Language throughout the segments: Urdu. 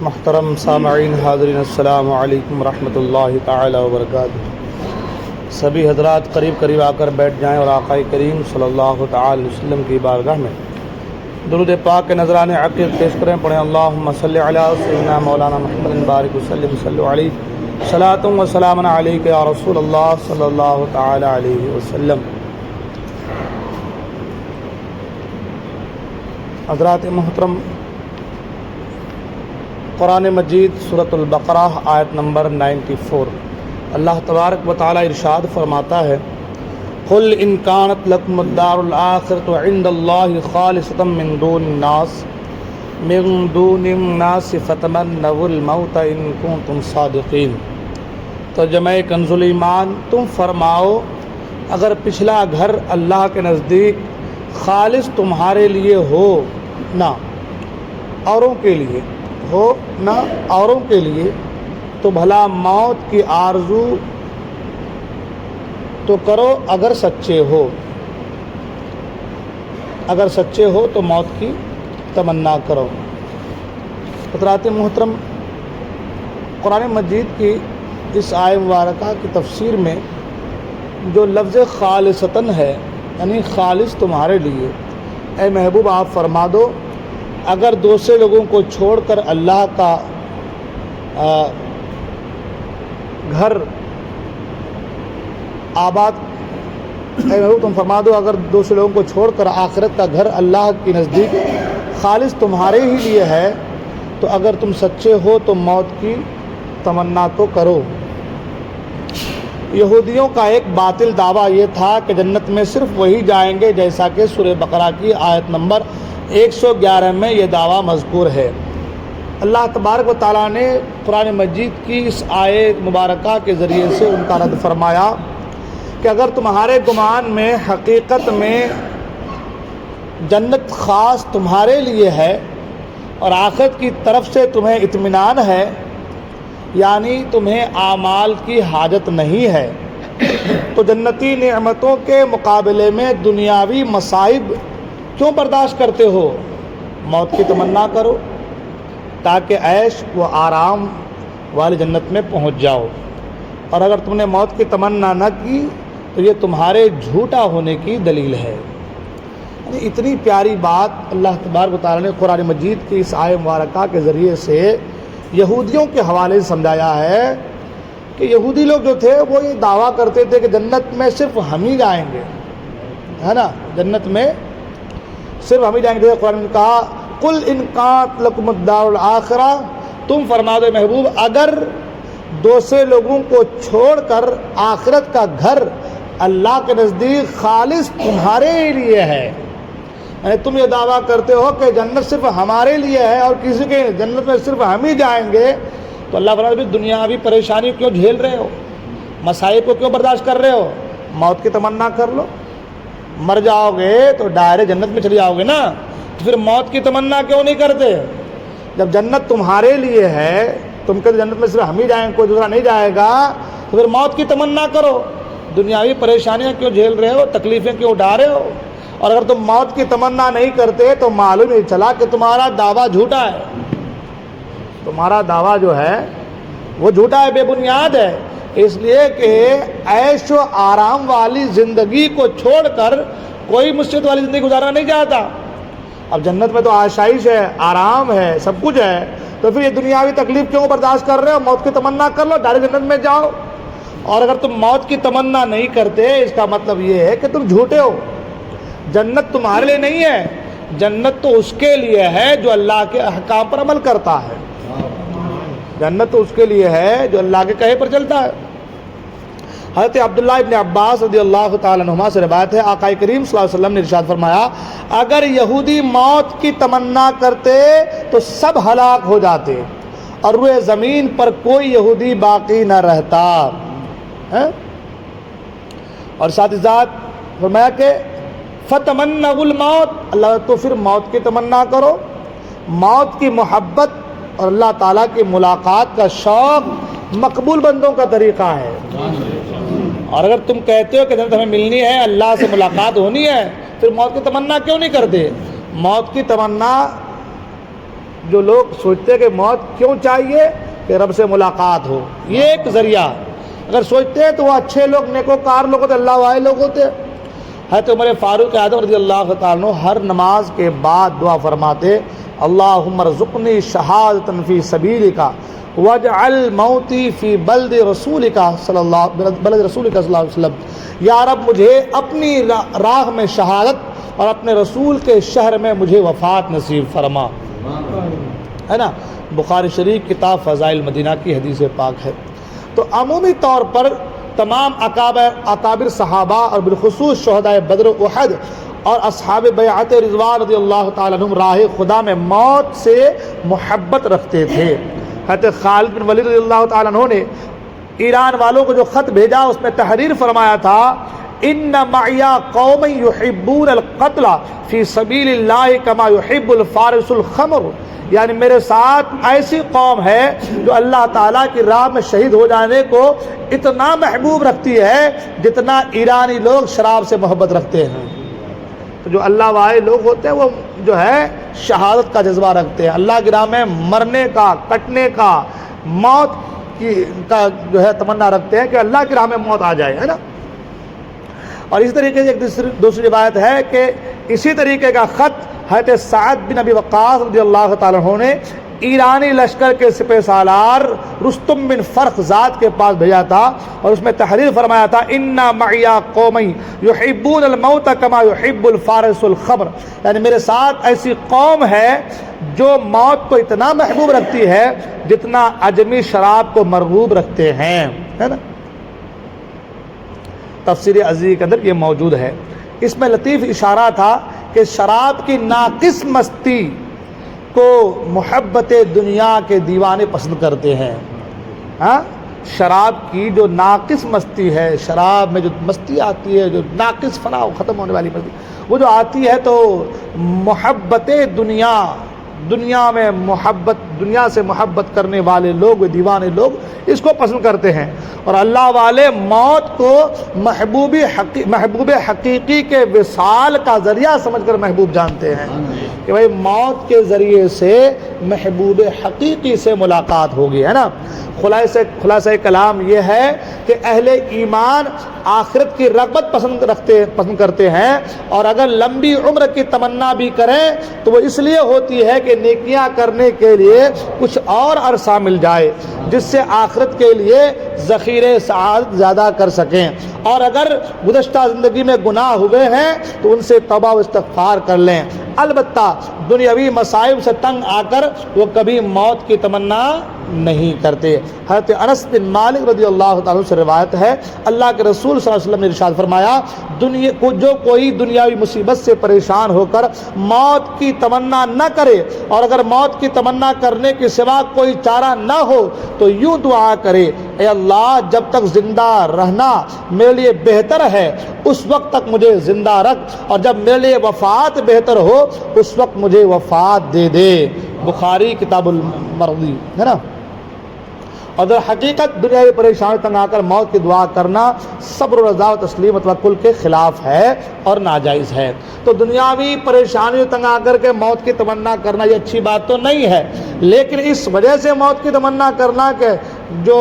محترم سامعین حاضرین السلام علیکم ورحمۃ اللہ تعالی وبرکاتہ۔ سبھی حضرات قریب آ کر بیٹھ جائیں اور آقا کریم صلی اللہ تعالی علیہ وسلم کی بارگاہ میں درود پاک کے نذرانے عقیدت پیش کریں۔ پڑھیں اللہم صلی علی سیدنا مولانا محمد بارک وسلم صلی علیہ صلاۃ و سلام علیک یا رسول اللہ صلی اللہ تعالی علیہ وسلم۔ حضرات محترم، قرآن مجید سورۃ البقرہ آیت نمبر 94، اللہ تبارک و تعالی ارشاد فرماتا ہے: قل ان کانت لکم الدار الآخرۃ عند اللہ خالصۃ من دون الناس فتمنوا الموت ان کنتم صادقین۔ ترجمہ کنز الایمان، تم فرماؤ اگر پچھلا گھر اللہ کے نزدیک خالص تمہارے لیے ہو نہ اوروں کے لیے تو بھلا موت کی آرزو تو کرو اگر سچے ہو تو موت کی تمنا کرو۔ حضرات محترم، قرآن مجید کی اس آیہ مبارکہ کی تفسیر میں جو لفظ خالصتاً ہے، یعنی خالص تمہارے لیے، اے محبوب آپ فرما دو اگر دوسرے لوگوں کو چھوڑ کر اللہ کا گھر آباد اے محبوب تم فرما دو اگر دوسرے لوگوں کو چھوڑ کر آخرت کا گھر اللہ کے نزدیک خالص تمہارے ہی لیے ہے تو اگر تم سچے ہو تو موت کی تمنا تو کرو۔ یہودیوں کا ایک باطل دعویٰ یہ تھا کہ جنت میں صرف وہی جائیں گے، جیسا کہ سورہ بقرہ کی آیت نمبر 111 میں یہ دعویٰ مذکور ہے۔ اللہ تبارک و تعالیٰ نے قرآن مجید کی اس آیت مبارکہ کے ذریعے سے ان کا رد فرمایا کہ اگر تمہارے گمان میں حقیقت میں جنت خاص تمہارے لیے ہے اور آخرت کی طرف سے تمہیں اطمینان ہے، یعنی تمہیں اعمال کی حاجت نہیں ہے، تو جنتی نعمتوں کے مقابلے میں دنیاوی مصائب کیوں برداشت کرتے ہو؟ موت کی تمنا کرو تاکہ عیش و آرام والی جنت میں پہنچ جاؤ، اور اگر تم نے موت کی تمنا نہ کی تو یہ تمہارے جھوٹا ہونے کی دلیل ہے۔ یعنی اتنی پیاری بات اللہ تبارک و تعالیٰ نے قرآن مجید کی اس آیہ مبارکہ کے ذریعے سے یہودیوں کے حوالے سے سمجھایا ہے کہ یہودی لوگ جو تھے وہ یہ دعویٰ کرتے تھے کہ جنت میں صرف ہم ہی جائیں گے، ہے نا، جنت میں صرف ہم ہی جائیں گے۔ جیسے قرآن نے کہا قل ان کانت لکم الدار الآخرہ، تم فرما دو محبوب اگر دوسرے لوگوں کو چھوڑ کر آخرت کا گھر اللہ کے نزدیک خالص تمہارے لیے ہے، یعنی تم یہ دعویٰ کرتے ہو کہ جنت صرف ہمارے لیے ہے اور کسی کے جنت میں صرف ہم ہی جائیں گے، تو اللہ فرماتا ہے دنیاوی پریشانی کیوں جھیل رہے ہو، مصائب کو کیوں برداشت کر رہے ہو؟ موت کی تمنا کر لو، مر جاؤ گے تو ڈائریکٹ جنت میں چلی جاؤ گے نا، تو پھر موت کی تمنا کیوں نہیں کرتے؟ جب جنت تمہارے لیے ہے، تم کہتے جنت میں صرف ہم ہی جائیں گے، کوئی دوسرا نہیں جائے گا، تو پھر موت کی تمنا کرو، دنیاوی پریشانیاں کیوں جھیل رہے ہو، تکلیفیں کیوں اٹھا رہے ہو؟ اور اگر تم موت کی تمنا نہیں کرتے تو معلوم ہی چلا کہ تمہارا دعویٰ جھوٹا ہے، تمہارا دعویٰ جو ہے وہ جھوٹا ہے، بے بنیاد ہے، اس لیے کہ عیش و آرام والی زندگی کو چھوڑ کر کوئی مصیبت والی زندگی گزارنا نہیں چاہتا۔ اب جنت میں تو آشائش ہے، آرام ہے، سب کچھ ہے، تو پھر یہ دنیاوی تکلیف کیوں برداشت کر رہے ہو؟ موت کی تمنا کر لو، ڈائریکٹ جنت میں جاؤ۔ اور اگر تم موت کی تمنا نہیں کرتے، اس کا مطلب یہ ہے کہ تم جھوٹے ہو، جنت تمہارے لیے نہیں ہے، جنت تو اس کے لیے ہے جو اللہ کے احکام پر عمل کرتا ہے، جنت تو اس کے لیے ہے جو اللہ کے کہے پر چلتا ہے۔ حضرت عبداللہ ابن عباس رضی اللہ تعالیٰ عنہما سے روایت ہے، آقا کریم صلی اللہ علیہ وسلم نے ارشاد فرمایا اگر یہودی موت کی تمنا کرتے تو سب ہلاک ہو جاتے اور روئے زمین پر کوئی یہودی باقی نہ رہتا۔ اور ساتھ ہی ساتھ فرمایا کہ فتمنوا الموت، اللہ تو پھر موت کی تمنا کرو، موت کی محبت اور اللہ تعالیٰ کی ملاقات کا شوق مقبول بندوں کا طریقہ ہے۔ اور اگر تم کہتے ہو کہ جنت ہمیں ملنی ہے، اللہ سے ملاقات ہونی ہے، پھر موت کی تمنا کیوں نہیں کرتے؟ موت کی تمنا جو لوگ سوچتے ہیں کہ موت کیوں چاہیے کہ رب سے ملاقات ہو، یہ ایک ذریعہ. اگر سوچتے ہیں تو وہ اچھے لوگ نیکوکار لوگ ہوتے، اللہ والے لوگ ہوتے. حضرت عمر فاروق اعظم رضی اللہ تعالیٰ عنہ ہر نماز کے بعد دعا فرماتے اللہم ارزقنی شہادۃ فی سبیلک واجعل موتی فی بلد رسولک صلی اللہ علیہ وسلم. یا رب مجھے اپنی راہ میں شہادت اور اپنے رسول کے شہر میں مجھے وفات نصیب فرما. ہے نا، بخاری شریف کتاب فضائل مدینہ کی حدیث پاک ہے. تو عمومی طور پر تمام اکابر صحابہ اور بالخصوص شہداء بدر و احد اور اصحاب بیعت رضوان رضی اللہ تعالیٰ عنہم راہ خدا میں موت سے محبت رکھتے تھے. حضرت خالد بن ولید رضی اللہ تعالیٰ عنہ نے ایران والوں کو جو خط بھیجا اس میں تحریر فرمایا تھا ان معی قوم یحبون القتل فی سبیل اللہ کما یحب الفارس الخمر. یعنی میرے ساتھ ایسی قوم ہے جو اللہ تعالیٰ کی راہ میں شہید ہو جانے کو اتنا محبوب رکھتی ہے جتنا ایرانی لوگ شراب سے محبت رکھتے ہیں. تو جو اللہ والے لوگ ہوتے ہیں وہ جو ہے شہادت کا جذبہ رکھتے ہیں، اللہ کی راہ میں مرنے کا، کٹنے کا، موت کا جو ہے تمنا رکھتے ہیں کہ اللہ کی راہ میں موت آ جائے. ہے نا. اور اس طریقے سے ایک دوسری روایت ہے کہ اسی طریقے کا خط حضرت سعد بن ابی وقاص رضی اللہ تعالیٰ عنہ نے ایرانی لشکر کے سپہ سالار رستم بن فرخزاد کے پاس بھیجا تھا اور اس میں تحریر فرمایا تھا انا معی قوم یحبون الموت کما یحب الفارس الخمر. یعنی میرے ساتھ ایسی قوم ہے جو موت کو اتنا محبوب رکھتی ہے جتنا عجمی شراب کو مرغوب رکھتے ہیں. ہے نا. تفسیر عزیز کے اندر یہ موجود ہے. اس میں لطیف اشارہ تھا کہ شراب کی ناقص مستی کو محبت دنیا کے دیوانے پسند کرتے ہیں. ہاں، شراب کی جو ناقص مستی ہے، شراب میں جو مستی آتی ہے، جو ناقص فنا ختم ہونے والی مستی، وہ جو آتی ہے تو محبت دنیا میں محبت، دنیا سے محبت کرنے والے لوگ، دیوانے لوگ اس کو پسند کرتے ہیں. اور اللہ والے موت کو محبوب حقیقی کے وصال کا ذریعہ سمجھ کر محبوب جانتے ہیں کہ بھائی موت کے ذریعے سے محبوب حقیقی سے ملاقات ہوگی. ہے نا. خلاصہ کلام یہ ہے کہ اہل ایمان آخرت کی رغبت پسند کرتے ہیں، اور اگر لمبی عمر کی تمنا بھی کریں تو وہ اس لیے ہوتی ہے کہ نیکیاں کرنے کے لیے کچھ اور عرصہ مل جائے جس سے آخرت کے لیے ذخیرے سعادت زیادہ کر سکیں. اور اگر گزشتہ زندگی میں گناہ ہوئے ہیں تو ان سے توبہ و استغفار کر لیں. البتہ دنیاوی مصائب سے تنگ آ کر وہ کبھی موت کی تمنا نہیں کرتے. حضرت انس بن مالک رضی اللہ تعالیٰ سے روایت ہے اللہ کے رسول صلی اللہ علیہ وسلم نے ارشاد فرمایا جو کوئی دنیاوی مصیبت سے پریشان ہو کر موت کی تمنا نہ کرے، اور اگر موت کی تمنا کرنے کے سوا کوئی چارہ نہ ہو تو یوں دعا کرے اے اللہ جب تک زندہ رہنا میرے لیے بہتر ہے اس وقت تک مجھے زندہ رکھ، اور جب میرے لیے وفات بہتر ہو اس وقت مجھے وفات دے دے. بخاری کتاب المرضی. ہے نا. اور در حقیقت دنیاوی پریشانی تنگ آ کر موت کی دعا کرنا صبر و رضا و تسلیم و توکل کے خلاف ہے اور ناجائز ہے. تو دنیاوی پریشانی تنگ آ کر کے موت کی تمنا کرنا یہ اچھی بات تو نہیں ہے، لیکن اس وجہ سے موت کی تمنا کرنا کہ جو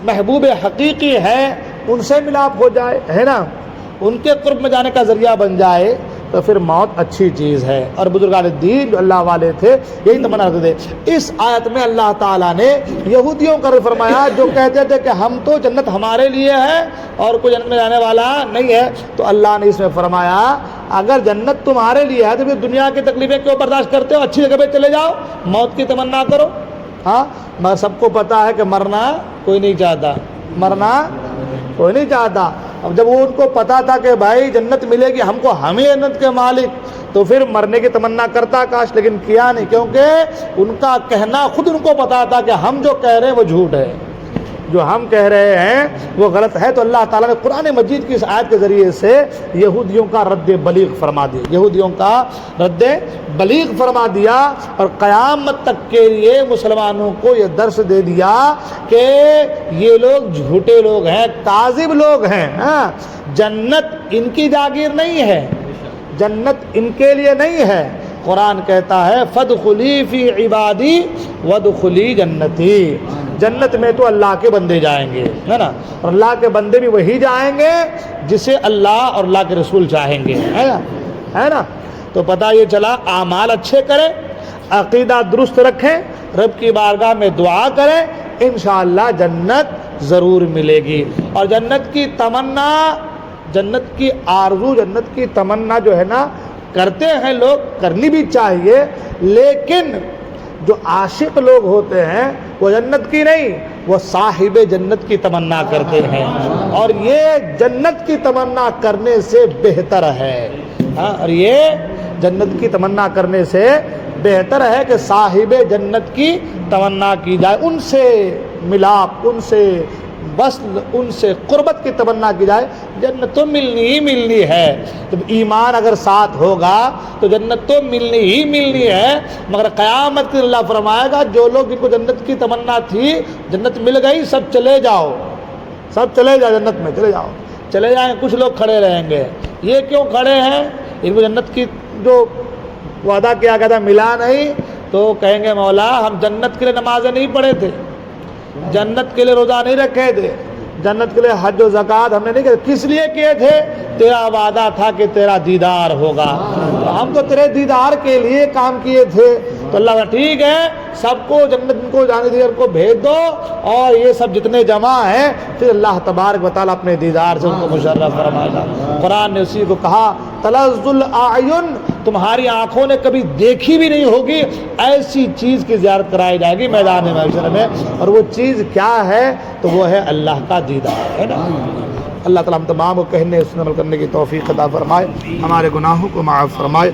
محبوب حقیقی ہے ان سے ملاپ ہو جائے، ہے نا، ان کے قرب میں جانے کا ذریعہ بن جائے تو پھر موت اچھی چیز ہے. اور بزرگان دین جو اللہ والے تھے یہی تمنا رکھتے تھے. اس آیت میں اللہ تعالیٰ نے یہودیوں کا فرمایا جو کہتے تھے کہ ہم تو جنت ہمارے لیے ہے اور کوئی جنت میں جانے والا نہیں ہے، تو اللہ نے اس میں فرمایا اگر جنت تمہارے لیے ہے تو پھر دنیا کی تکلیفیں کیوں برداشت کرتے ہو؟ اچھی جگہ پہ چلے جاؤ، موت کی تمنا کرو. ہاں، مگر سب کو پتہ ہے کہ مرنا کوئی نہیں چاہتا، مرنا کوئی نہیں چاہتا. اب جب وہ ان کو پتا تھا کہ بھائی جنت ملے گی ہم کو، ہم ہی جنت کے مالک، تو پھر مرنے کی تمنا کرتا کاش، لیکن کیا نہیں، کیونکہ ان کا کہنا خود ان کو پتا تھا کہ ہم جو کہہ رہے ہیں وہ جھوٹ ہے، جو ہم کہہ رہے ہیں وہ غلط ہے. تو اللہ تعالیٰ نے قرآن مجید کی اس آیت کے ذریعے سے یہودیوں کا رد بلیغ فرما دیا، یہودیوں کا رد بلیغ فرما دیا، اور قیامت تک کے لیے مسلمانوں کو یہ درس دے دیا کہ یہ لوگ جھوٹے لوگ ہیں، کاذب لوگ ہیں. ہاں، جنت ان کی جاگیر نہیں ہے، جنت ان کے لیے نہیں ہے، قرآن کہتا ہے فادخلی فی عبادی وادخلی جنتی، جنت میں تو اللہ کے بندے جائیں گے، ہے نا، اور اللہ کے بندے بھی وہی جائیں گے جسے اللہ اور اللہ کے رسول چاہیں گے، ہے نا۔ تو پتہ یہ چلا اعمال اچھے کریں، عقیدہ درست رکھیں، رب کی بارگاہ میں دعا کریں، انشاءاللہ جنت ضرور ملے گی۔ اور جنت کی تمنا، جنت کی آرزو، جنت کی تمنا جو ہے نا کرتے ہیں لوگ، کرنی بھی چاہیے، لیکن جو عاشق لوگ ہوتے ہیں وہ جنت کی نہیں، وہ صاحب جنت کی تمنا کرتے ہیں، اور یہ جنت کی تمنا کرنے سے بہتر ہے، اور یہ جنت کی تمنا کرنے سے بہتر ہے کہ صاحب جنت کی تمنا کی جائے، ان سے ملاپ، ان سے وصل، ان سے قربت کی تمنا کی جائے۔ جنت تو ملنی ہی ملنی ہے، جب ایمان اگر ساتھ ہوگا تو جنت تو ملنی ہی ملنی ہے، مگر قیامت کے اللہ فرمائے گا جو لوگ جن کو جنت کی تمنا تھی، جنت مل گئی، سب چلے جاؤ، سب چلے جاؤ جنت میں، چلے جاؤ، چلے جائیں، کچھ لوگ کھڑے رہیں گے۔ یہ کیوں کھڑے ہیں؟ ان کو جنت کی جو وعدہ کیا گیا تھا ملا نہیں، تو کہیں گے مولا ہم جنت کے لیے نمازیں نہیں پڑھے تھے، جنت کے لیے روزہ نہیں رکھے تھے، جنت کے لیے حج و زکوٰۃ ہم نے نہیں کیے، کس لیے کیے تھے؟ تیرا وعدہ تھا کہ تیرا دیدار ہوگا، تو ہم تو تیرے دیدار کے لیے کام کیے تھے۔ تو اللہ کا ٹھیک ہے، سب کو جنت کو جانے دیدار کو بھیج دو، اور یہ سب جتنے جمع ہیں پھر اللہ تبارک و تعالیٰ اپنے دیدار سے ان کو مشرف فرمائے گا۔ قرآن نے اسی کو کہا تلظ الاعین، تمہاری آنکھوں نے کبھی دیکھی بھی نہیں ہوگی ایسی چیز کی زیارت کرائی جائے گی میدان محشر میں، اور وہ چیز کیا ہے؟ تو وہ ہے اللہ کا دیدار، ہے نا۔ اللہ تعالیٰ ہم تمام کو کہنے سننے عمل کرنے کی توفیق عطا فرمائے، ہمارے گناہوں کو معاف فرمائے۔